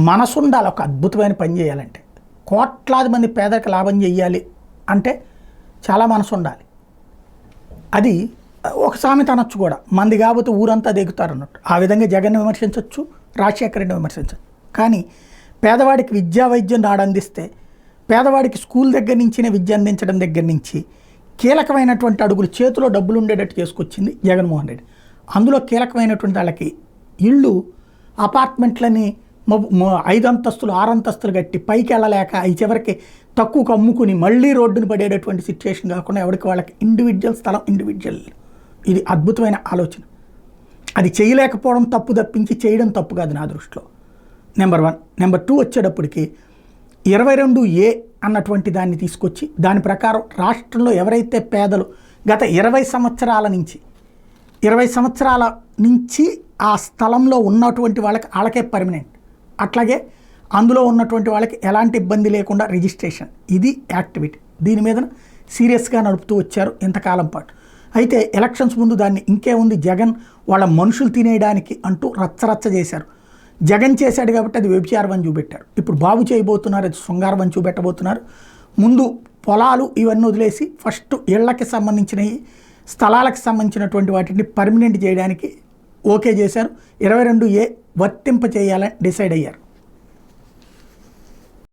మనసు ఉండాలి ఒక అద్భుతమైన పని చేయాలంటే. కోట్లాది మంది పేదలకు లాభం చేయాలి అంటే చాలా మనసు ఉండాలి. అది ఒక సామెత అనొచ్చు కూడా, మంది కాకపోతే ఊరంతా దిగుతారు అన్నట్టు. ఆ విధంగా జగన్ని విమర్శించవచ్చు, రాజశేఖర రెడ్డిని విమర్శించవచ్చు. కానీ పేదవాడికి విద్యా వైద్యం నాడు అందిస్తే, పేదవాడికి స్కూల్ దగ్గర నుంచినే విద్య అందించడం దగ్గర నుంచి కీలకమైనటువంటి అడుగులు, చేతిలో డబ్బులు ఉండేటట్టు చేసుకొచ్చింది జగన్మోహన్ రెడ్డి. అందులో కీలకమైనటువంటి వాళ్ళకి ఇళ్ళు, అపార్ట్మెంట్లని 5 అంతస్తులు 6 అంతస్తులు కట్టి పైకి వెళ్ళలేక అవి చివరికి తక్కువకు అమ్ముకుని మళ్ళీ రోడ్డును పడేటటువంటి సిచ్యువేషన్ కాకుండా ఎవరికి వాళ్ళకి ఇండివిజువల్ స్థలం, ఇండివిజువల్. ఇది అద్భుతమైన ఆలోచన. అది చేయలేకపోవడం తప్పు తప్పించి చేయడం తప్పు కాదు నా దృష్టిలో. నెంబర్ 1. నెంబర్ 2 వచ్చేటప్పటికి 22A అన్నటువంటి దాన్ని తీసుకొచ్చి దాని ప్రకారం రాష్ట్రంలో ఎవరైతే పేదలు గత 20 సంవత్సరాల నుంచి ఆ స్థలంలో ఉన్నటువంటి వాళ్ళకే పర్మనెంట్, అట్లాగే అందులో ఉన్నటువంటి వాళ్ళకి ఎలాంటి ఇబ్బంది లేకుండా రిజిస్ట్రేషన్, ఇది యాక్టివిటీ. దీని మీద సీరియస్గా నడుపుతూ వచ్చారు ఇంతకాలం పాటు. అయితే ఎలక్షన్స్ ముందు దాన్ని ఇంకేముంది, జగన్ వాళ్ళ మనుషులు తినేయడానికి అంటూ రచ్చరచ్చ చేశారు. జగన్ చేశాడు కాబట్టి అది వ్యభిచారం అని చూపెట్టారు. ఇప్పుడు బాబు చేయబోతున్నారు, అది శృంగారం అని చూపెట్టబోతున్నారు. ముందు పొలాలు ఇవన్నీ వదిలేసి ఫస్ట్ ఇళ్లకి సంబంధించినవి, స్థలాలకు సంబంధించినటువంటి వాటిని పర్మనెంట్ చేయడానికి ఓకే చేశారు. 22A వర్తింప చేయాలని డిసైడ్ అయ్యారు.